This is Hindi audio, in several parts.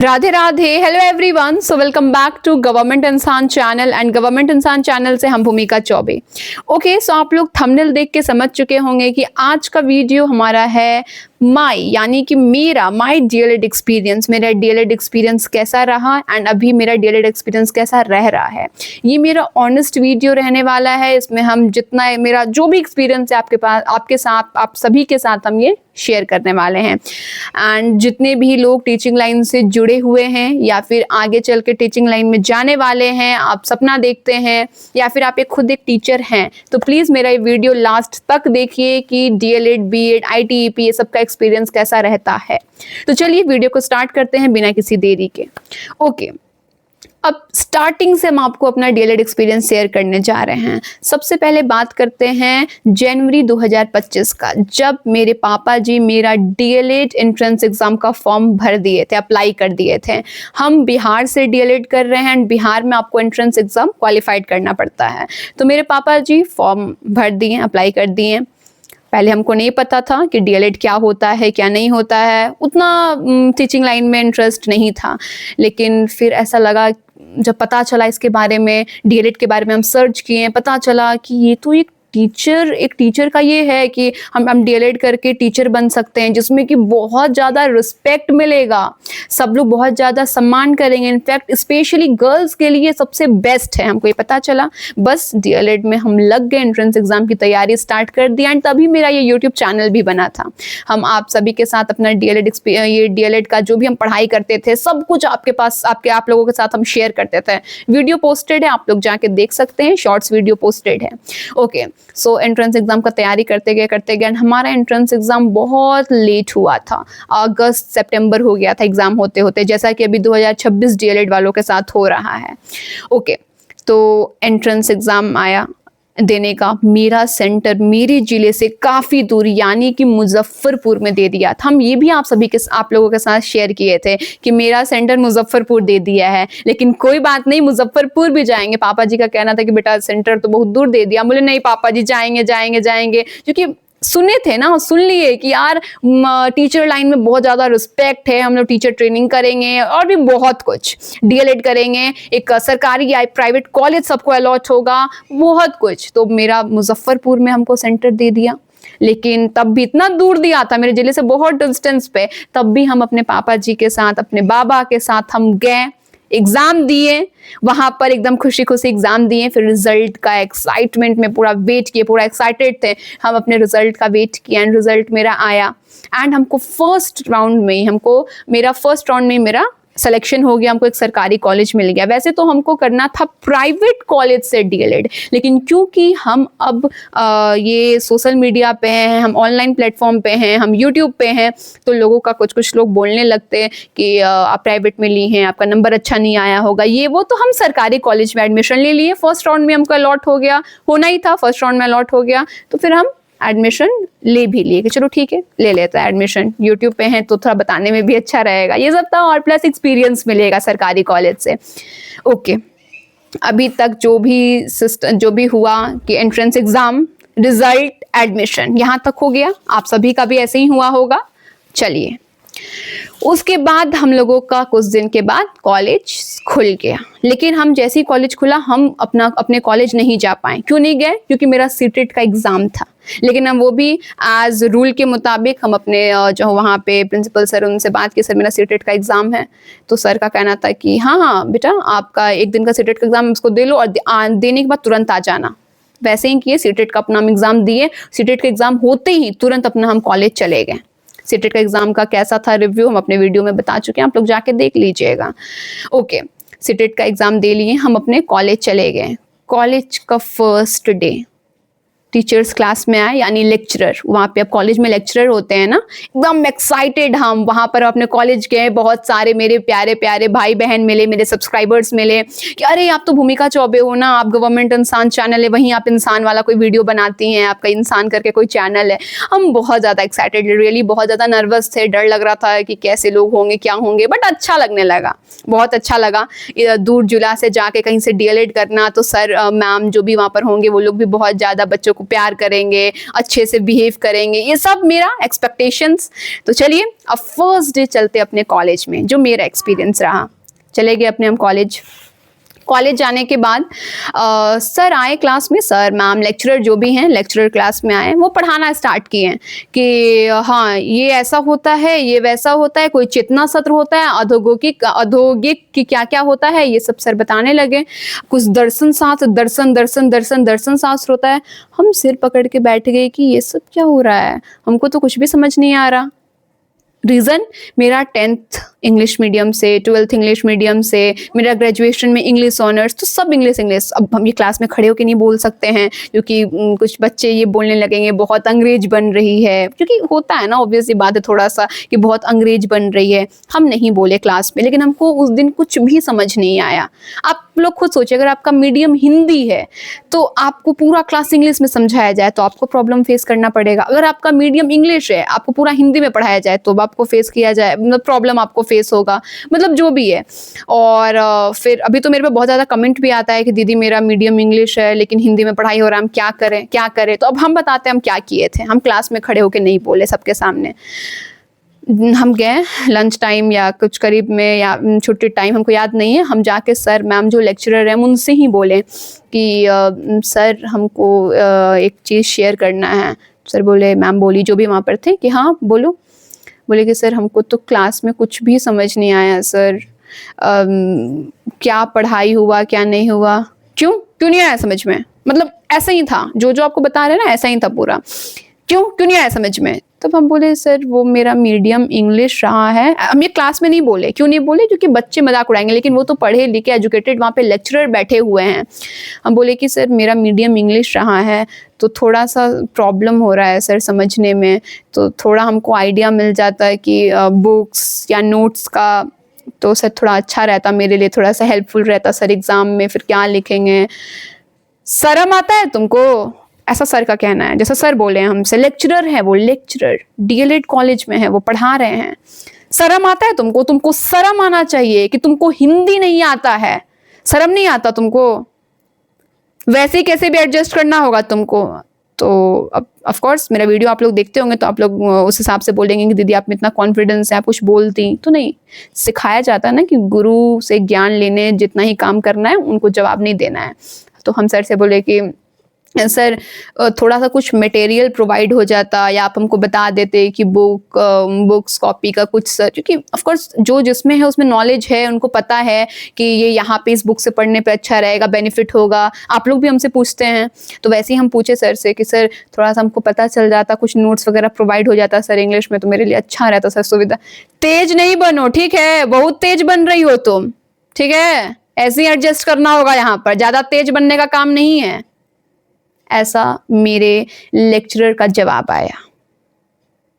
Radhe Radhe. Hello everyone, so welcome back to government Insaan channel and government Insaan channel से हम भूमिका चौबे। ओके, सो आप लोग थंबनेल देख के समझ चुके होंगे कि आज का वीडियो हमारा है यानी कि माई डीएलएड एक्सपीरियंस। मेरा डीएलएड एक्सपीरियंस कैसा रहा एंड अभी मेरा डीएलएड एक्सपीरियंस कैसा रह रहा है। ये मेरा ऑनेस्ट वीडियो रहने वाला है। इसमें हम जितना मेरा जो भी एक्सपीरियंस है आपके पास, आपके साथ, आप सभी के साथ हम ये शेयर करने वाले हैं। एंड जितने भी लोग टीचिंग लाइन से जुड़े हुए हैं या फिर आगे चल के टीचिंग लाइन में जाने वाले हैं, आप सपना देखते हैं या फिर आप खुद एक टीचर हैं, तो प्लीज़ मेरा ये वीडियो लास्ट तक देखिए कि डीएलएड, बीएड, आईटीईपी ये सबका एक्सपीरियंस कैसा रहता है। तो चलिए वीडियो को स्टार्ट करते हैं बिना किसी देरी के। ओके, अब स्टार्टिंग से हम आपको अपना डीएलएड एक्सपीरियंस शेयर करने जा रहे हैं। सबसे पहले बात करते हैं जनवरी 2025 का, जब मेरे पापा जी मेरा डीएलएड एंट्रेंस एग्जाम का फॉर्म भर दिए थे, अप्लाई कर दिए थे। हम बिहार से डीएलएड कर रहे हैं एंड बिहार में आपको एंट्रेंस एग्जाम क्वालिफाइड करना पड़ता है। तो मेरे पापा जी फॉर्म भर दिए, अप्लाई कर दिए। पहले हमको नहीं पता था कि डीएलएड क्या होता है, क्या नहीं होता है, उतना टीचिंग लाइन में इंटरेस्ट नहीं था। लेकिन फिर ऐसा लगा, जब पता चला इसके बारे में, डीएलएड के बारे में हम सर्च किए, पता चला कि ये तो एक टीचर का ये है कि हम डीएलएड करके टीचर बन सकते हैं, जिसमें कि बहुत ज़्यादा रिस्पेक्ट मिलेगा, सब लोग बहुत ज़्यादा सम्मान करेंगे। इनफैक्ट स्पेशली गर्ल्स के लिए सबसे बेस्ट है। हमको ये पता चला, बस डीएलएड में हम लग गए, एंट्रेंस एग्जाम की तैयारी स्टार्ट कर दिया। एंड तभी मेरा ये यूट्यूब चैनल भी बना था। हम आप सभी के साथ अपना डीएलएड का जो भी हम पढ़ाई करते थे, सब कुछ आप लोगों के साथ हम शेयर करते थे। वीडियो पोस्टेड है, आप लोग जाके देख सकते हैं, शॉर्ट्स वीडियो पोस्टेड है। ओके, सो एंट्रेंस एग्जाम का तैयारी करते गए हमारा एंट्रेंस एग्जाम बहुत लेट हुआ था। अगस्त सितंबर हो गया था एग्जाम होते होते, जैसा कि अभी 2026 डीएलएड वालों के साथ हो रहा है। ओके, तो एंट्रेंस एग्जाम आया देने का। मेरा सेंटर मेरे जिले से काफ़ी दूर यानी कि मुजफ्फरपुर में दे दिया था। हम ये भी आप लोगों के साथ शेयर किए थे कि मेरा सेंटर मुजफ्फरपुर दे दिया है, लेकिन कोई बात नहीं, मुजफ्फरपुर भी जाएंगे। पापा जी का कहना था कि बेटा सेंटर तो बहुत दूर दे दिया। बोले नहीं पापा जी, जाएंगे, क्योंकि सुने थे ना, सुन लिए कि यार टीचर लाइन में बहुत ज़्यादा रिस्पेक्ट है, हम लोग टीचर ट्रेनिंग करेंगे और भी बहुत कुछ, डीएलएड करेंगे, एक सरकारी या प्राइवेट कॉलेज सबको अलॉट होगा, बहुत कुछ। तो मेरा मुजफ्फरपुर में हमको सेंटर दे दिया, लेकिन तब भी इतना दूर दिया था, मेरे जिले से बहुत डिस्टेंस पे। तब भी हम अपने पापा जी के साथ, अपने बाबा के साथ हम गए, एग्जाम दिए। वहां पर एकदम खुशी एग्जाम दिए। फिर रिजल्ट का एक्साइटमेंट में पूरा वेट किए, पूरा एक्साइटेड थे हम अपने रिजल्ट का वेट किया। एंड रिजल्ट मेरा आया एंड हमको फर्स्ट राउंड में मेरा सिलेक्शन हो गया। हमको एक सरकारी कॉलेज मिल गया। वैसे तो हमको करना था प्राइवेट कॉलेज से डीएलएड, लेकिन क्योंकि हम अब ये सोशल मीडिया पे हैं, हम ऑनलाइन प्लेटफॉर्म पे हैं, हम यूट्यूब पे हैं, तो लोगों का कुछ लोग बोलने लगते हैं कि आप प्राइवेट में ली हैं, आपका नंबर अच्छा नहीं आया होगा, ये वो। तो हम सरकारी कॉलेज में एडमिशन ले लिए। फर्स्ट राउंड में हमको अलॉट हो गया, होना ही था, फर्स्ट राउंड में अलॉट हो गया। तो फिर हम एडमिशन ले भी लिए कि चलो ठीक है, ले लेता है एडमिशन, यूट्यूब पे हैं तो थोड़ा बताने में भी अच्छा रहेगा, ये सब था, और प्लस एक्सपीरियंस मिलेगा सरकारी कॉलेज से। ओके, अभी तक जो भी हुआ कि एंट्रेंस एग्जाम, रिजल्ट, एडमिशन, यहाँ तक हो गया। आप सभी का भी ऐसे ही हुआ होगा। चलिए, उसके बाद हम लोगों का कुछ दिन के बाद कॉलेज खुल गया। लेकिन हम जैसे ही कॉलेज खुला, हम अपने कॉलेज नहीं जा पाए। क्यों नहीं गए? क्योंकि मेरा सीटेट का एग्जाम था। लेकिन हम वो भी एज रूल के मुताबिक हम अपने जो वहाँ पे प्रिंसिपल सर, उनसे बात की, सर मेरा सीटेट का एग्जाम है। तो सर का कहना था कि हाँ बेटा, आपका एक दिन का सीटेट का एग्जाम इसको दे लो और देने के बाद तुरंत आ जाना। वैसे ही किए, सीटेट का अपना हम एग्जाम दिए। सीटेट का एग्जाम होते ही तुरंत अपना हम कॉलेज चले गए। सीटेट का एग्जाम का कैसा था रिव्यू हम अपने वीडियो में बता चुके हैं, आप लोग जाके देख लीजिएगा। ओके, सीटेट का एग्जाम दे लिए, हम अपने कॉलेज चले गए। कॉलेज का फर्स्ट डे टीचर्स क्लास में आए, यानी लेक्चरर, वहाँ पे अब कॉलेज में लेक्चरर होते हैं ना, एकदम एक्साइटेड हम वहाँ पर अपने कॉलेज गए। बहुत सारे मेरे प्यारे प्यारे भाई बहन मिले, मेरे सब्सक्राइबर्स मिले कि अरे आप तो भूमिका चौबे हो ना, आप गवर्नमेंट इंसान चैनल है, वहीं आप इंसान वाला कोई वीडियो बनाती हैं, आपका इंसान करके कोई चैनल है। हम बहुत ज़्यादा एक्साइटेड, रियली बहुत ज़्यादा नर्वस थे, डर लग रहा था कि कैसे लोग होंगे, क्या होंगे, बट अच्छा लगने लगा, बहुत अच्छा लगा। दूर जिला से जाके कहीं से डीएलएड करना, तो सर मैम जो भी वहाँ पर होंगे वो लोग भी बहुत ज़्यादा बच्चों हमको प्यार करेंगे, अच्छे से बिहेव करेंगे, ये सब मेरा एक्सपेक्टेशंस। तो चलिए अब फर्स्ट डे चलते अपने कॉलेज में, जो मेरा एक्सपीरियंस रहा। चले गए अपने हम कॉलेज जाने के बाद सर आए क्लास में, सर मैम लेक्चरर जो भी हैं लेक्चरर क्लास में आए, वो पढ़ाना स्टार्ट किए कि हाँ ये ऐसा होता है, ये वैसा होता है, कोई चेतना सत्र होता है, औद्योगिक की क्या क्या होता है, ये सब सर बताने लगे। कुछ दर्शन शास्त्र, दर्शन शास्त्र होता है। हम सिर पकड़ के बैठ गए कि ये सब क्या हो रहा है, हमको तो कुछ भी समझ नहीं आ रहा। रीज़न, मेरा 10th इंग्लिश मीडियम से, 12th इंग्लिश मीडियम से, मेरा ग्रेजुएशन में इंग्लिश ऑनर्स, तो सब इंग्लिश। अब हम ये क्लास में खड़े होकर नहीं बोल सकते हैं क्योंकि कुछ बच्चे ये बोलने लगेंगे बहुत अंग्रेज बन रही है, क्योंकि होता है ना ऑब्वियसली बात है थोड़ा सा कि बहुत अंग्रेज बन रही है। हम नहीं बोले क्लास में, लेकिन हमको उस दिन कुछ भी समझ नहीं आया। आप लोग खुद सोचिए, अगर आपका मीडियम हिंदी है तो आपको पूरा क्लास इंग्लिश में समझाया जाए तो आपको प्रॉब्लम फेस करना पड़ेगा। अगर आपका मीडियम इंग्लिश है, आपको पूरा हिंदी में पढ़ाया जाए तो आपको फेस किया जाए, मतलब प्रॉब्लम आपको फेस होगा, मतलब जो भी है। और फिर अभी तो मेरे पे बहुत ज़्यादा कमेंट भी आता है कि दीदी मेरा मीडियम इंग्लिश है लेकिन हिंदी में पढ़ाई हो रहा है, हम क्या करें। तो अब हम बताते हैं हम क्या किए थे। हम क्लास में खड़े होकर नहीं बोले सबके सामने, हम गए लंच टाइम या कुछ करीब में या छुट्टी टाइम, हमको याद नहीं है, हम जाके सर मैम जो लेक्चरर हैं उनसे ही बोले कि सर हमको एक चीज़ शेयर करना है। सर बोले, मैम बोली जो भी वहाँ पर थे कि हाँ बोलो। बोले कि सर हमको तो क्लास में कुछ भी समझ नहीं आया सर, क्या पढ़ाई हुआ क्या नहीं हुआ। क्यों नहीं आया समझ में? मतलब ऐसा ही था, जो आपको बता रहे हैं ना ऐसा ही था पूरा। क्यों नहीं आया समझ में? तब हम बोले सर वो मेरा मीडियम इंग्लिश रहा है। हम ये क्लास में नहीं बोले, क्यों नहीं बोले? क्योंकि बच्चे मजाक उड़ाएंगे, लेकिन वो तो पढ़े लिखे एजुकेटेड वहाँ पे लेक्चरर बैठे हुए हैं। हम बोले कि सर मेरा मीडियम इंग्लिश रहा है तो थोड़ा सा प्रॉब्लम हो रहा है सर समझने में, तो थोड़ा हमको आइडिया मिल जाता है कि बुक्स या नोट्स का, तो सर थोड़ा अच्छा रहता मेरे लिए, थोड़ा सा हेल्पफुल रहता सर एग्ज़ाम में, फिर क्या लिखेंगे। शर्म आता है तुमको? ऐसा सर का कहना है। जैसा सर बोले हैं हमसे, लेक्चरर है वो, लेक्चरर डीएलएड कॉलेज में है, वो पढ़ा रहे हैं। शर्म आता है तुमको शर्म आना चाहिए कि तुमको हिंदी नहीं आता है, शर्म नहीं आता तुमको? वैसे ही कैसे भी एडजस्ट करना होगा तुमको। तो अब ऑफ कोर्स मेरा वीडियो आप लोग देखते होंगे तो आप लोग उस हिसाब से बोलेंगे कि दीदी आप में इतना कॉन्फिडेंस है, आप कुछ बोलती तो नहीं। सिखाया जाता है ना कि गुरु से ज्ञान लेने जितना ही काम करना है उनको जवाब नहीं देना है। तो हम सर से बोले कि सर थोड़ा सा कुछ मटेरियल प्रोवाइड हो जाता या आप हमको बता देते कि बुक्स कॉपी का कुछ सर, क्योंकि ऑफ कोर्स जो जिसमें है उसमें नॉलेज है, उनको पता है कि ये यहाँ पे इस बुक से पढ़ने पे अच्छा रहेगा, बेनिफिट होगा। आप लोग भी हमसे पूछते हैं तो वैसे ही हम पूछे सर से कि सर थोड़ा सा हमको पता चल जाता, कुछ नोट्स वगैरह प्रोवाइड हो जाता सर इंग्लिश में तो मेरे लिए अच्छा रहता सर, सुविधा। तेज नहीं बनो, ठीक है? बहुत तेज बन रही हो तुम, ठीक है? ऐसे ही एडजस्ट करना होगा, यहाँ पर ज़्यादा तेज बनने का काम नहीं है। ऐसा मेरे लेक्चरर का जवाब आया।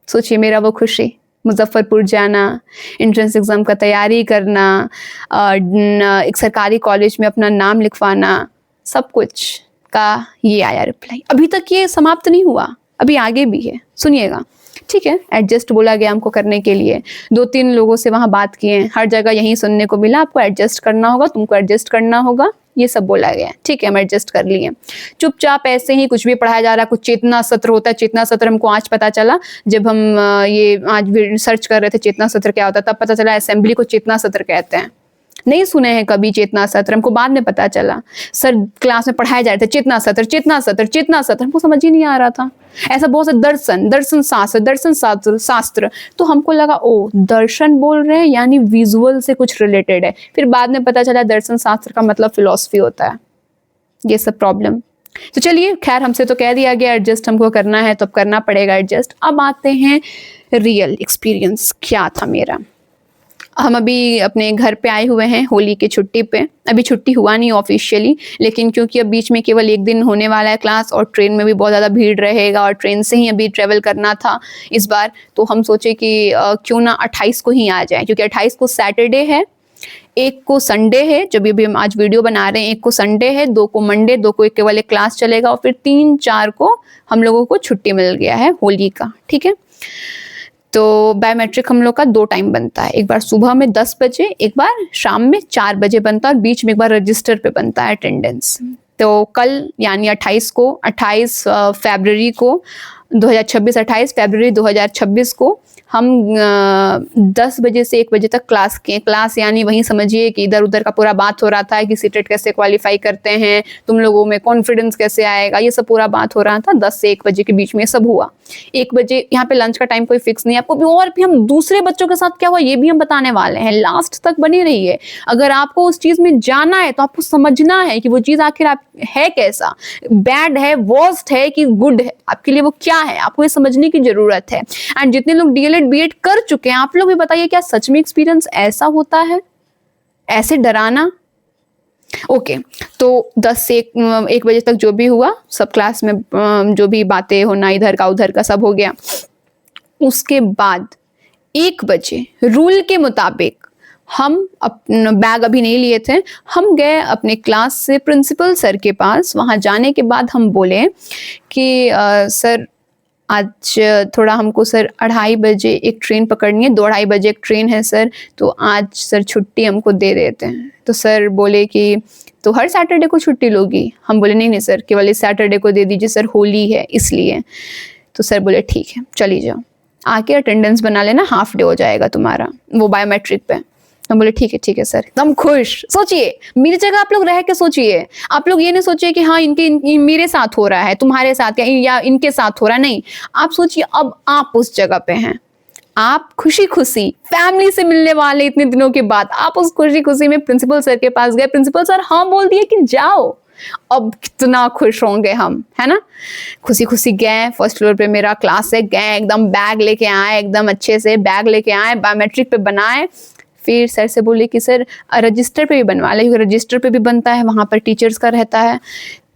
सोचिए मेरा वो खुशी, मुजफ्फरपुर जाना, एंट्रेंस एग्ज़ाम का तैयारी करना, एक सरकारी कॉलेज में अपना नाम लिखवाना, सब कुछ का ये आया रिप्लाई। अभी तक ये समाप्त नहीं हुआ, अभी आगे भी है, सुनिएगा। ठीक है, एडजस्ट बोला गया हमको करने के लिए। 2-3 लोगों से वहाँ बात किए, हर जगह यही सुनने को मिला, आपको एडजस्ट करना होगा, तुमको एडजस्ट करना होगा, ये सब बोला गया। ठीक है, हम एडजस्ट कर लिए। चुपचाप ऐसे ही कुछ भी पढ़ाया जा रहा है। कुछ चेतना सत्र होता है, चेतना सत्र हमको आज पता चला, जब हम ये आज भी सर्च कर रहे थे चेतना सत्र क्या होता है, तब पता चला असेंबली को चेतना सत्र कहते हैं। नहीं सुने हैं कभी चेतना सत्र, हमको बाद में पता चला। सर क्लास में पढ़ाए जा रहे थे चेतना सत्र, चेतना सत्र, चेतना सत्र, हमको समझ ही नहीं आ रहा था। ऐसा बहुत से दर्शन शास्त्र, तो हमको लगा ओ दर्शन बोल रहे हैं यानी विजुअल से कुछ रिलेटेड है। फिर बाद में पता चला दर्शन शास्त्र का मतलब फिलॉसफी होता है। ये सब प्रॉब्लम। तो चलिए खैर, हमसे तो कह दिया गया एडजस्ट हमको करना है तो अब करना पड़ेगा एडजस्ट। अब आते हैं रियल एक्सपीरियंस क्या था मेरा। हम अभी अपने घर पे आए हुए हैं होली की छुट्टी पे। अभी छुट्टी हुआ नहीं ऑफिशियली, लेकिन क्योंकि अब बीच में केवल 1 दिन होने वाला है क्लास और ट्रेन में भी बहुत ज़्यादा भीड़ रहेगा और ट्रेन से ही अभी ट्रेवल करना था इस बार, तो हम सोचे कि क्यों ना 28 को ही आ जाए, क्योंकि 28 को सैटरडे है, 1 को संडे है, जब भी हम आज वीडियो बना रहे हैं 1 को संडे है, 2 को मंडे, 2 को केवल एक क्लास चलेगा और फिर 3-4 को हम लोगों को छुट्टी मिल गया है होली का। ठीक है, तो बायोमेट्रिक हम लोग का 2 टाइम बनता है, एक बार सुबह में 10 बजे, एक बार शाम में 4 बजे बनता है और बीच में एक बार रजिस्टर पे बनता है अटेंडेंस। तो कल यानी 28 फरवरी को 2026, 28 फरवरी 2026 को हम 10 बजे से 1 बजे तक क्लास किए। क्लास यानी वहीं समझिए कि इधर उधर का पूरा बात हो रहा था कि सीटेट कैसे क्वालिफाई करते हैं, तुम लोगों में कॉन्फिडेंस कैसे आएगा, ये सब पूरा बात हो रहा था। 10 से 1 बजे के बीच में सब हुआ। 1 बजे यहाँ पे लंच का टाइम कोई फिक्स नहीं है आपको भी, और भी हम दूसरे बच्चों के साथ क्या हुआ ये भी हम बताने वाले हैं। लास्ट तक बनी रहिए। अगर आपको उस चीज में जाना है तो आपको समझना है कि वो चीज आखिर आप है कैसा, बैड है, वर्स्ट है कि गुड है, आपके लिए वो क्या है, आपको ये समझने की जरूरत है। एंड जितने लोग डीएलएड बीएड कर चुके हैं आप लोग भी बताइए क्या सच में एक्सपीरियंस ऐसा होता है, ऐसे डराना? ओके तो 10 से 1 बजे तक जो भी हुआ सब क्लास में जो भी बातें होना इधर का उधर का सब हो गया। उसके बाद 1 बजे रूल के मुताबिक हम अपना बैग अभी नहीं लिए थे, हम गए अपने क्लास से प्रिंसिपल सर के पास। वहाँ जाने के बाद हम बोले कि सर आज थोड़ा हमको सर 2:30 बजे एक ट्रेन पकड़नी है, 2:30 बजे एक ट्रेन है सर, तो आज सर छुट्टी हमको दे देते हैं। तो सर बोले कि तो हर सैटरडे को छुट्टी लोगी? हम बोले नहीं नहीं सर, केवल इस सैटरडे को दे दीजिए सर, होली है इसलिए। तो सर बोले ठीक है चली जाओ, आके अटेंडेंस बना लेना, हाफ डे हो जाएगा तुम्हारा वो बायोमेट्रिक पे। हम बोले ठीक है सर, एकदम खुश। सोचिए मेरी जगह आप लोग रह के सोचिए, आप लोग ये नहीं सोचिए कि हाँ इनके मेरे साथ हो रहा है, तुम्हारे साथ या इनके साथ हो रहा है, नहीं। आप सोचिए अब आप उस जगह पे हैं, आप खुशी खुशी फैमिली से मिलने वाले इतने दिनों के बाद आप उस खुशी खुशी में प्रिंसिपल सर के पास गए, प्रिंसिपल सर हाँ बोल दिए कि जाओ। अब कितना खुश होंगे हम, है ना। खुशी खुशी गए, फर्स्ट फ्लोर पे मेरा क्लास है, गए एकदम बैग लेके आए, एकदम अच्छे से बैग लेके आए, बायोमेट्रिक पे बनाए। फिर सर से बोले कि सर रजिस्टर पे भी बनवा ले, क्योंकि रजिस्टर पे भी बनता है, वहाँ पर टीचर्स का रहता है।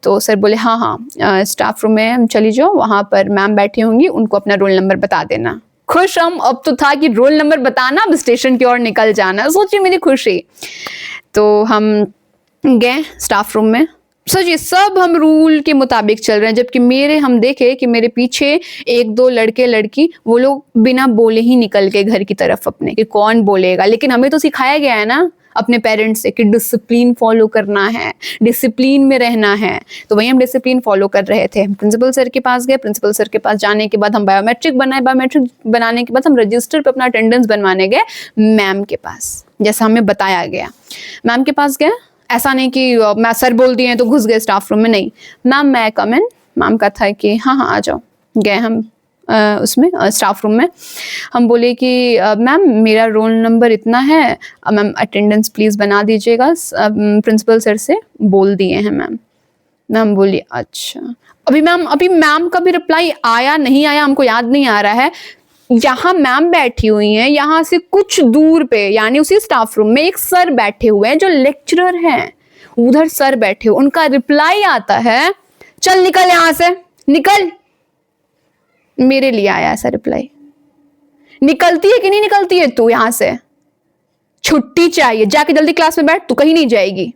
तो सर बोले हाँ स्टाफ रूम में हम चली जाओ, वहाँ पर मैम बैठी होंगी, उनको अपना रोल नंबर बता देना। खुश हम अब तो था कि रोल नंबर बताना, अब स्टेशन की ओर निकल जाना। सोचिए मेरी खुशी। तो हम गए स्टाफ रूम में, सोचिए सब हम रूल के मुताबिक चल रहे हैं, जबकि हम देखे कि मेरे पीछे 1-2 लड़के लड़की वो लोग बिना बोले ही निकल गए घर की तरफ अपने, कि कौन बोलेगा। लेकिन हमें तो सिखाया गया है ना अपने पेरेंट्स से कि डिसिप्लिन फॉलो करना है, डिसिप्लिन में रहना है। तो वही हम डिसिप्लिन फॉलो कर रहे थे। प्रिंसिपल सर के पास गए, प्रिंसिपल सर के पास जाने के बाद हम बायोमेट्रिक बनाए, बायोमेट्रिक बनाने के बाद हम रजिस्टर पे अपना अटेंडेंस बनवाने गए मैम के पास, जैसा हमें बताया गया। मैम के पास गए, ऐसा नहीं कि मैं सर बोल दिए तो घुस गए स्टाफ रूम में, नहीं। मैम मैं कम इन, मैम का था कि हाँ आ जाओ। गए हम उसमें स्टाफ रूम में, हम बोले कि मैम मेरा रोल नंबर इतना है, मैम अटेंडेंस प्लीज़ बना दीजिएगा, प्रिंसिपल सर से बोल दिए हैं मैम। मैम बोली अच्छा। अभी मैम का भी रिप्लाई आया नहीं आया हमको याद नहीं आ रहा है। यहाँ मैम बैठी हुई हैं, यहाँ से कुछ दूर पे यानी उसी स्टाफ रूम में एक सर बैठे हुए हैं जो लेक्चरर हैं, उधर सर बैठे हुए, उनका रिप्लाई आता है चल निकल यहाँ से निकल। मेरे लिए आया ऐसा रिप्लाई, निकलती है कि नहीं निकलती है तू यहाँ से, छुट्टी चाहिए, जाके जल्दी क्लास में बैठ, तू कहीं नहीं जाएगी।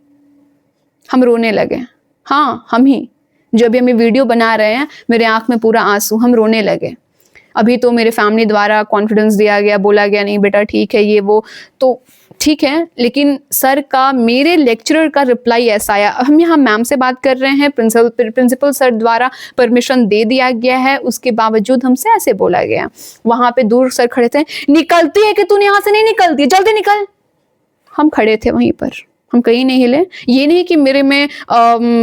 हम रोने लगे, हाँ हम ही जो अभी हमें वीडियो बना रहे हैं, मेरे आंख में पूरा आंसू, हम रोने लगे। अभी तो मेरे फैमिली द्वारा कॉन्फिडेंस दिया गया, बोला गया नहीं बेटा ठीक है ये वो, तो ठीक है, लेकिन सर का मेरे लेक्चरर का रिप्लाई ऐसा आया। हम यहाँ मैम से बात कर रहे हैं, प्रिंसिपल सर द्वारा परमिशन दे दिया गया है, उसके बावजूद हमसे ऐसे बोला गया। वहाँ पे दूर सर खड़े थे, निकलती है कि तूने यहाँ से नहीं निकलती, जल्दी निकल। हम खड़े थे वहीं पर, हम कहीं नहीं हिले। ये नहीं कि मेरे में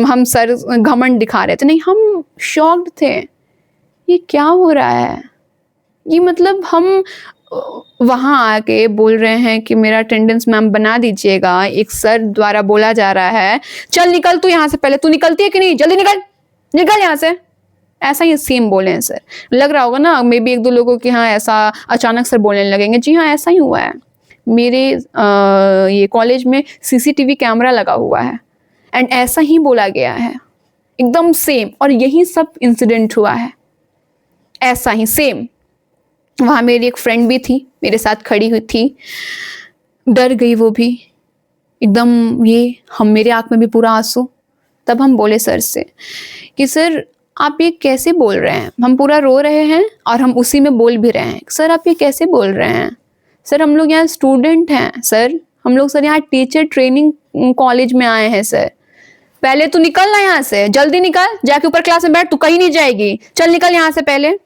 हम सर घमंड दिखा रहे थे, नहीं, हम शॉक्ड थे, ये क्या हो रहा है। ये मतलब हम वहाँ आके बोल रहे हैं कि मेरा अटेंडेंस मैम बना दीजिएगा, एक सर द्वारा बोला जा रहा है चल निकल तू यहाँ से, पहले तू निकलती है कि नहीं, जल्दी निकल निकल यहाँ से। ऐसा ही सेम बोले हैं सर। लग रहा होगा ना मे बी 1-2 लोगों के यहाँ ऐसा अचानक सर बोलने लगेंगे, जी हाँ ऐसा ही हुआ है। मेरे ये कॉलेज में सीसीटीवी कैमरा लगा हुआ है एंड ऐसा ही बोला गया है, एकदम सेम, और यही सब इंसिडेंट हुआ है ऐसा ही सेम। वहाँ मेरी एक फ्रेंड भी थी, मेरे साथ खड़ी हुई थी, डर गई वो भी एकदम, ये हम मेरे आँख में भी पूरा आंसू। तब हम बोले सर से कि सर आप ये कैसे बोल रहे हैं, हम पूरा रो रहे हैं और हम उसी में बोल भी रहे हैं, सर आप ये कैसे बोल रहे हैं, सर हम लोग यहाँ स्टूडेंट हैं, सर हम लोग सर यहाँ टीचर ट्रेनिंग कॉलेज में आए हैं सर, पहले तू निकल ना यहाँ से, जल्दी निकल, जाके ऊपर क्लास में बैठ, तू कहीं नहीं जाएगी, चल निकल यहाँ से पहले।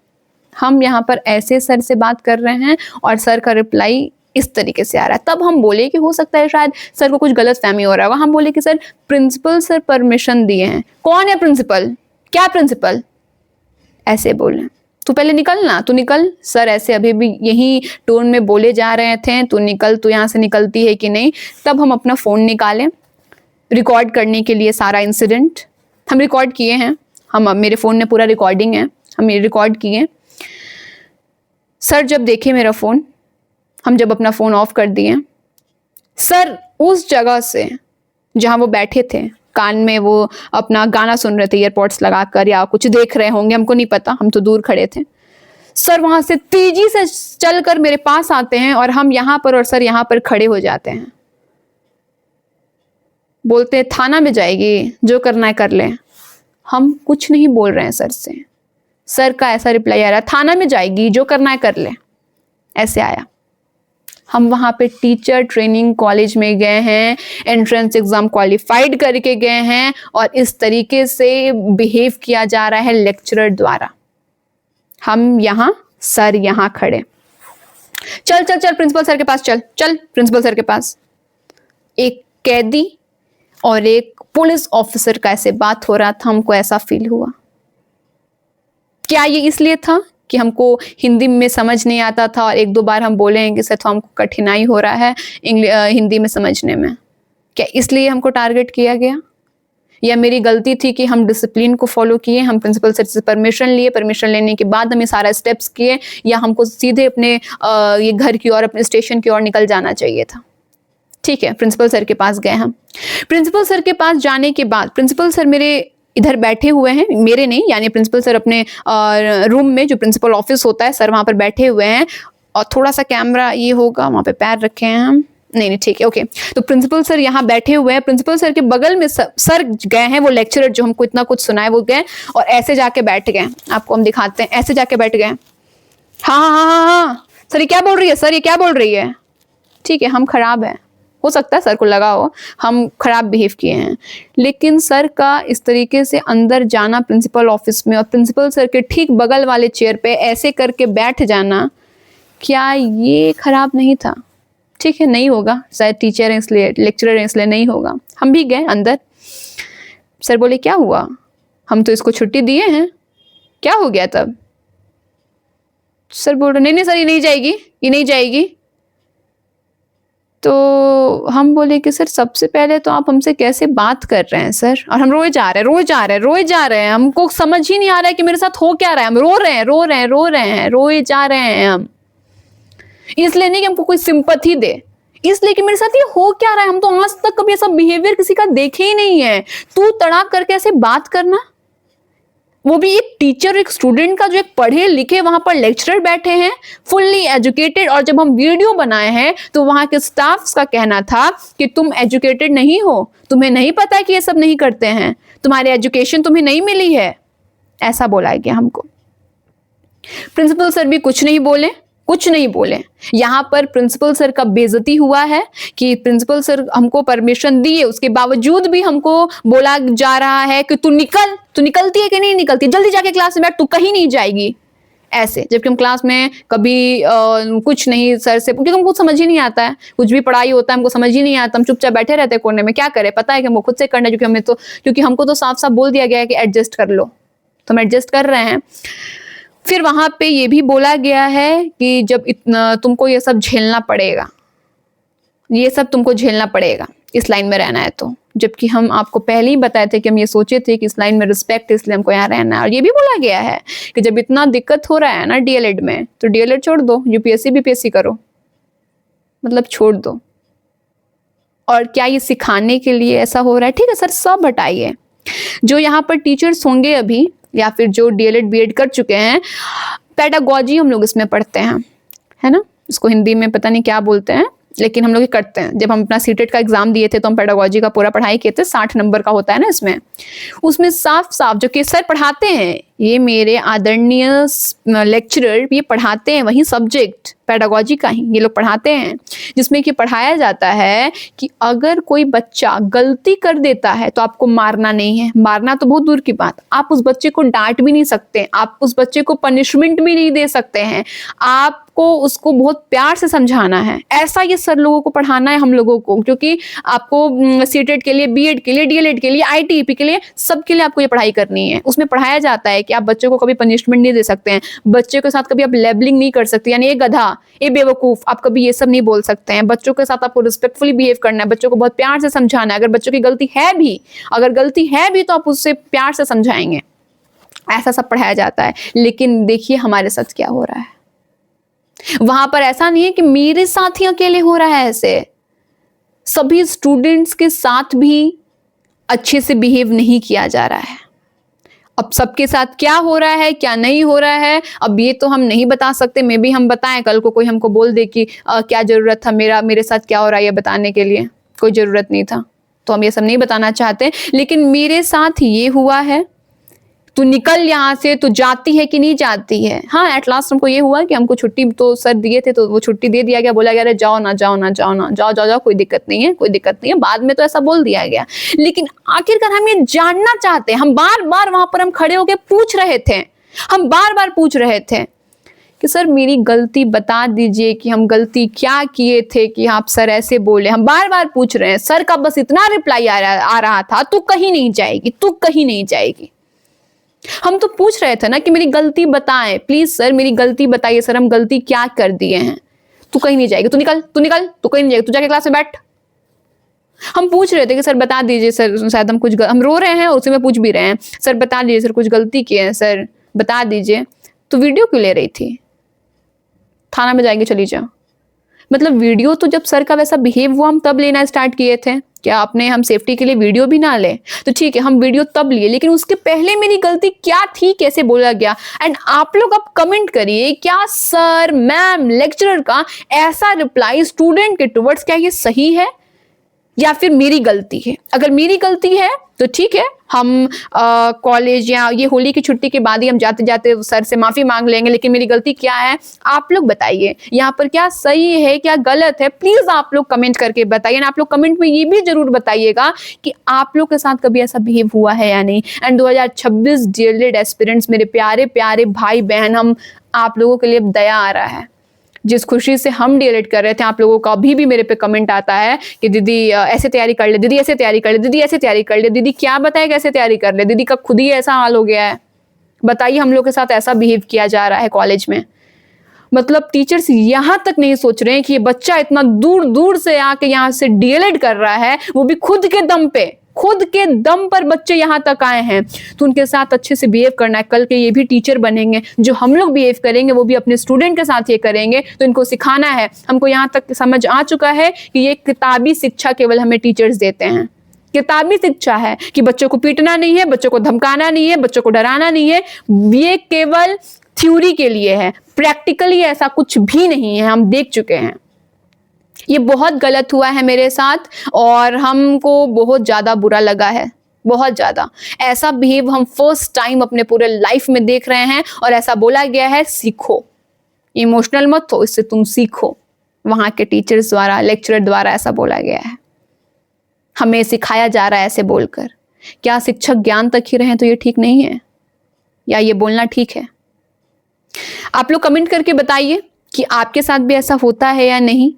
हम यहाँ पर ऐसे सर से बात कर रहे हैं और सर का रिप्लाई इस तरीके से आ रहा है। तब हम बोले कि हो सकता है शायद सर को कुछ गलत फहमी हो रहा होगा। हम बोले कि सर प्रिंसिपल सर परमिशन दिए हैं। कौन है प्रिंसिपल? क्या प्रिंसिपल? ऐसे बोले। तू पहले निकल ना, तू निकल। सर ऐसे अभी भी यही टोन में बोले जा रहे थे, तू निकल, तू यहाँ से निकलती है कि नहीं। तब हम अपना फ़ोन निकाले रिकॉर्ड करने के लिए सारा इंसिडेंट। हम रिकॉर्ड किए हैं, मेरे फ़ोन में पूरा रिकॉर्डिंग है, हम ये रिकॉर्ड किए। सर जब देखे मेरा फ़ोन, हम जब अपना फ़ोन ऑफ कर दिए, सर उस जगह से जहाँ वो बैठे थे, कान में वो अपना गाना सुन रहे थे ईयरपॉड्स लगाकर या कुछ देख रहे होंगे, हमको नहीं पता, हम तो दूर खड़े थे। सर वहाँ से तेजी से चलकर मेरे पास आते हैं और हम यहाँ पर और सर यहाँ पर खड़े हो जाते हैं। बोलते हैं थाना में जाएगी, जो करना है कर ले। हम कुछ नहीं बोल रहे हैं सर से। सर का ऐसा रिप्लाई आ रहा है, थाना में जाएगी, जो करना है कर ले। ऐसे आया। हम वहाँ पे टीचर ट्रेनिंग कॉलेज में गए हैं, एंट्रेंस एग्जाम क्वालिफाइड करके गए हैं और इस तरीके से बिहेव किया जा रहा है लेक्चरर द्वारा। हम यहाँ, सर यहाँ खड़े। चल चल चल प्रिंसिपल सर के पास, चल चल प्रिंसिपल सर के पास। एक कैदी और एक पुलिस ऑफिसर का ऐसे बात हो रहा था, हमको ऐसा फील हुआ। क्या ये इसलिए था कि हमको हिंदी में समझ नहीं आता था और एक दो बार हम बोले हैं कि सर तो हमको कठिनाई हो रहा है हिंदी में समझने में? क्या इसलिए हमको टारगेट किया गया? या मेरी गलती थी कि हम डिसिप्लिन को फॉलो किए, हम प्रिंसिपल सर से परमिशन लिए, परमिशन लेने के बाद हमें सारा स्टेप्स किए, या हमको सीधे अपने ये घर की ओर, अपने स्टेशन की ओर निकल जाना चाहिए था? ठीक है, प्रिंसिपल सर के पास गए हम। प्रिंसिपल सर के पास जाने के बाद प्रिंसिपल सर मेरे इधर बैठे हुए हैं, मेरे नहीं, यानी प्रिंसिपल सर अपने रूम में, जो प्रिंसिपल ऑफिस होता है, सर वहाँ पर बैठे हुए हैं और थोड़ा सा कैमरा ये होगा, वहाँ पे पैर रखे हैं हम, नहीं ठीक है, ओके। तो प्रिंसिपल सर यहाँ बैठे हुए हैं, प्रिंसिपल सर के बगल में सर गए हैं, वो लेक्चरर जो हमको इतना कुछ सुनाए वो गए और ऐसे जाके बैठ गए। आपको हम दिखाते हैं, ऐसे जाके बैठ गए। हाँ हाँ हाँ हाँ सर, ये क्या बोल रही है? सर ये क्या बोल रही है? ठीक है, हम खराब हैं, हो सकता है सर को लगा हो हम खराब बिहेव किए हैं, लेकिन सर का इस तरीके से अंदर जाना प्रिंसिपल ऑफिस में और प्रिंसिपल सर के ठीक बगल वाले चेयर पे ऐसे करके बैठ जाना, क्या ये खराब नहीं था? ठीक है, नहीं होगा, शायद टीचर है इसलिए, लेक्चरर है इसलिए नहीं होगा। हम भी गए अंदर। सर बोले क्या हुआ? हम तो इसको छुट्टी दिए हैं, क्या हो गया तब? सर बोल रहे नहीं नहीं सर, ये नहीं जाएगी, ये नहीं जाएगी। तो हम बोले कि सर सबसे पहले तो आप हमसे कैसे बात कर रहे हैं सर? और हम रोए जा रहे हैं, रोए जा रहे हैं, रोए जा रहे हैं, हमको समझ ही नहीं आ रहा है कि मेरे साथ हो क्या रहा है। हम रो रहे हैं, रो रहे हैं, रो रहे हैं, रोए जा रहे हैं हम। इसलिए नहीं कि हमको कोई सिंपैथी दे, इसलिए कि मेरे साथ ये हो क्या रहा है। हम तो आज तक कभी ऐसा बिहेवियर किसी का देखे ही नहीं है। तू तड़ाक करके ऐसे बात करना, वो भी एक टीचर, एक स्टूडेंट का, जो एक पढ़े लिखे वहां पर लेक्चरर बैठे हैं, फुल्ली एजुकेटेड। और जब हम वीडियो बनाए हैं तो वहां के स्टाफ का कहना था कि तुम एजुकेटेड नहीं हो, तुम्हें नहीं पता कि ये सब नहीं करते हैं, तुम्हारी एजुकेशन तुम्हें नहीं मिली है, ऐसा बोला गया हमको। प्रिंसिपल सर भी कुछ नहीं बोले, कुछ नहीं बोले। यहाँ पर प्रिंसिपल सर का बेइज्जती हुआ है कि प्रिंसिपल सर हमको परमिशन दिए, उसके बावजूद भी हमको बोला जा रहा है कि तू निकल, तू निकलती है कि नहीं निकलती, जल्दी जाके क्लास में बैठ, तू कहीं नहीं जाएगी। ऐसे, जबकि हम क्लास में कभी कुछ नहीं सर से, क्योंकि हमको समझ ही नहीं आता है, कुछ भी पढ़ाई होता है हमको समझ ही नहीं आता, हम चुपचाप बैठे रहते हैं कोने में। क्या करें, पता है कि हमको खुद से करना है, क्योंकि हमको तो साफ साफ बोल दिया गया है कि एडजस्ट कर लो, तो हम एडजस्ट कर रहे हैं। फिर वहां पे ये भी बोला गया है कि जब इतना तुमको ये सब झेलना पड़ेगा, ये सब तुमको झेलना पड़ेगा इस लाइन में रहना है तो। जबकि हम आपको पहले ही बताए थे कि हम ये सोचे थे कि इस लाइन में रिस्पेक्ट है, इसलिए हमको यहाँ रहना है। और ये भी बोला गया है कि जब इतना दिक्कत हो रहा है ना डीएलएड में, तो डीएलएड छोड़ दो, यूपीएससी बीपीएससी करो, मतलब छोड़ दो। और क्या ये सिखाने के लिए ऐसा हो रहा है? ठीक है सर, सब हटाइए। जो यहाँ पर टीचर्स होंगे अभी, या फिर जो डीएलएड बीएड कर चुके हैं, पेडागोजी हम लोग इसमें पढ़ते हैं, है ना, इसको हिंदी में पता नहीं क्या बोलते हैं, लेकिन हम लोग ये करते हैं। जब हम अपना सीटेट का एग्जाम दिए थे तो हम पेडागोजी का पूरा पढ़ाई किए थे, 60 नंबर का होता है ना इसमें। उसमें साफ साफ जो कि सर पढ़ाते हैं, ये मेरे आदरणीय लेक्चरर ये पढ़ाते हैं वही सब्जेक्ट पेडागोजी का ही ये लोग पढ़ाते हैं, जिसमें कि पढ़ाया जाता है कि अगर कोई बच्चा गलती कर देता है तो आपको मारना नहीं है। मारना तो बहुत दूर की बात, आप उस बच्चे को डांट भी नहीं सकते, आप उस बच्चे को पनिशमेंट भी नहीं दे सकते हैं, आपको उसको बहुत प्यार से समझाना है। ऐसा ये सर लोगों को पढ़ाना है हम लोगों को, क्योंकि आपको सीटेट के लिए, बीएड के लिए, डीएलएड के लिए, आईटीईपी के लिए, सबके लिए आपको ये पढ़ाई करनी है। उसमें पढ़ाया जाता है कि आप बच्चे को कभी पनिशमेंट नहीं दे सकते हैं, बच्चे के साथ कभी आप लेबलिंग नहीं कर सकते, यानी ये गधा, ये बेवकूफ, आप कभी ये सब नहीं बोल सकते हैं। बच्चों के साथ आपको रिस्पेक्टफुली बिहेव करना है, बच्चों को बहुत प्यार से समझाना है। अगर बच्चों की गलती है भी, अगर गलती है भी तो आप उससे प्यार से समझाएंगे। ऐसा सब पढ़ाया जाता है। लेकिन देखिए हमारे साथ क्या हो रहा है, वहां पर ऐसा नहीं है कि मेरे साथ ही अकेले हो रहा है, ऐसे सभी स्टूडेंट्स के साथ भी अच्छे से बिहेव नहीं किया जा रहा है। अब सबके साथ क्या हो रहा है, क्या नहीं हो रहा है, अब ये तो हम नहीं बता सकते। मे बी हम बताएं, कल को कोई हमको बोल दे कि क्या जरूरत था मेरे साथ क्या हो रहा है ये बताने के लिए, कोई जरूरत नहीं था, तो हम ये सब नहीं बताना चाहते। लेकिन मेरे साथ ये हुआ है, तू निकल यहाँ से, तू जाती है कि नहीं जाती है। हाँ, एट लास्ट हमको ये हुआ कि हमको छुट्टी तो सर दिए थे, तो वो छुट्टी दे दिया गया, बोला गया अरे जाओ ना, जाओ ना, जाओ ना, जाओ जाओ जाओ, कोई दिक्कत नहीं है, कोई दिक्कत नहीं है। बाद में तो ऐसा बोल दिया गया, लेकिन आखिरकार हम ये जानना चाहते हैं। हम बार बार वहां पर हम खड़े होकर पूछ रहे थे, हम बार बार पूछ रहे थे कि सर मेरी गलती बता दीजिए कि हम गलती क्या किए थे कि आप सर ऐसे बोले। हम बार बार पूछ रहे हैं, सर का बस इतना रिप्लाई आ रहा था, तू कहीं नहीं जाएगी, तू कहीं नहीं जाएगी। हम तो पूछ रहे थे ना कि मेरी गलती बताएं, प्लीज सर मेरी गलती बताइए सर, हम गलती क्या कर दिए हैं। तू कहीं नहीं जाएगी, तू निकल, तू निकल, तू कहीं नहीं जाएगी, तू जाके क्लास में बैठ। हम पूछ रहे थे कि सर बता दीजिए सर, शायद हम रो रहे हैं और उसी में पूछ भी रहे हैं, सर बता दीजिए सर कुछ गलती की है सर, बता दीजिए। तो वीडियो क्यों ले रही थी, थाना में जाएंगे चली जाओ। मतलब वीडियो तो जब सर का वैसा बिहेव हुआ हम तब लेना स्टार्ट किए थे। क्या अपने हम सेफ्टी के लिए वीडियो भी ना ले तो ठीक है, हम वीडियो तब लिए, लेकिन उसके पहले मेरी गलती क्या थी, कैसे बोला गया। एंड आप लोग अब कमेंट करिए, क्या सर मैम लेक्चरर का ऐसा रिप्लाई स्टूडेंट के टुवर्ड्स, क्या ये सही है या फिर मेरी गलती है। अगर मेरी गलती है तो ठीक है, हम कॉलेज या ये होली की छुट्टी के बाद ही हम जाते जाते सर से माफी मांग लेंगे। लेकिन मेरी गलती क्या है आप लोग बताइए, यहाँ पर क्या सही है क्या गलत है, प्लीज आप लोग कमेंट करके बताइए। आप लोग कमेंट में ये भी जरूर बताइएगा कि आप लोग के साथ कभी ऐसा बिहेव हुआ है या नहीं। एंड 2026 डीएलएड एस्पिरेंट्स, मेरे प्यारे प्यारे भाई बहन, हम आप लोगों के लिए दया आ रहा है। जिस खुशी से हम डीएलएड कर रहे थे, आप लोगों का अभी भी मेरे पे कमेंट आता है कि दीदी ऐसे तैयारी कर ले, दीदी ऐसे तैयारी कर ले, दीदी ऐसे तैयारी कर ले। दीदी क्या बताए कैसे तैयारी कर ले, दीदी का खुद ही ऐसा हाल हो गया है। बताइए, हम लोग के साथ ऐसा बिहेव किया जा रहा है कॉलेज में। मतलब टीचर्स यहाँ तक नहीं सोच रहे हैं कि ये बच्चा इतना दूर दूर से आके यहाँ से डीएलएड कर रहा है, वो भी खुद के दम पे, खुद के दम पर बच्चे यहाँ तक आए हैं, तो उनके साथ अच्छे से बिहेव करना है। कल के ये भी टीचर बनेंगे, जो हम लोग बिहेव करेंगे वो भी अपने स्टूडेंट के साथ ये करेंगे, तो इनको सिखाना है। हमको यहाँ तक समझ आ चुका है कि ये किताबी शिक्षा केवल हमें टीचर्स देते हैं। किताबी शिक्षा है कि बच्चों को पीटना नहीं है, बच्चों को धमकाना नहीं है, बच्चों को डराना नहीं है, ये केवल थ्योरी के लिए है। प्रैक्टिकली ऐसा कुछ भी नहीं है, हम देख चुके हैं। ये बहुत गलत हुआ है मेरे साथ और हमको बहुत ज्यादा बुरा लगा है, बहुत ज्यादा। ऐसा बिहेव हम फर्स्ट टाइम अपने पूरे लाइफ में देख रहे हैं और ऐसा बोला गया है सीखो, इमोशनल मत हो, इससे तुम सीखो। वहां के टीचर्स द्वारा, लेक्चरर द्वारा ऐसा बोला गया है, हमें सिखाया जा रहा है ऐसे बोलकर। क्या शिक्षक ज्ञान तक ही रहे तो ये ठीक नहीं है, या ये बोलना ठीक है? आप लोग कमेंट करके बताइए कि आपके साथ भी ऐसा होता है या नहीं।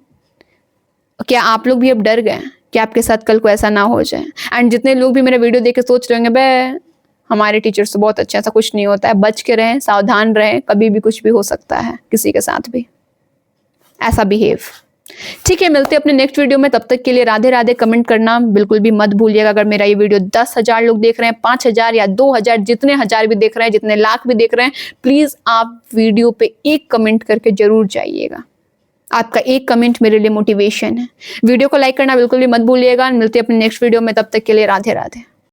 क्या आप लोग भी अब डर गए कि आपके साथ कल को ऐसा ना हो जाए? एंड जितने लोग भी मेरा वीडियो देख के सोच रहे होंगे बे हमारे टीचर्स तो बहुत अच्छे, ऐसा कुछ नहीं होता है, बच के रहें, सावधान रहें, कभी भी कुछ भी हो सकता है किसी के साथ भी ऐसा बिहेव। ठीक है, मिलते हैं अपने नेक्स्ट वीडियो में, तब तक के लिए राधे राधे। कमेंट करना बिल्कुल भी मत भूलिएगा। अगर मेरा ये वीडियो 10,000 लोग देख रहे हैं, 5,000 या 2,000, जितने हजार भी देख रहे हैं, जितने लाख भी देख रहे हैं, प्लीज आप वीडियो पे एक कमेंट करके जरूर जाइएगा। आपका एक कमेंट मेरे लिए मोटिवेशन है। वीडियो को लाइक करना बिल्कुल भी मत भूलिएगा। मिलते हैं अपने नेक्स्ट वीडियो में, तब तक के लिए राधे राधे।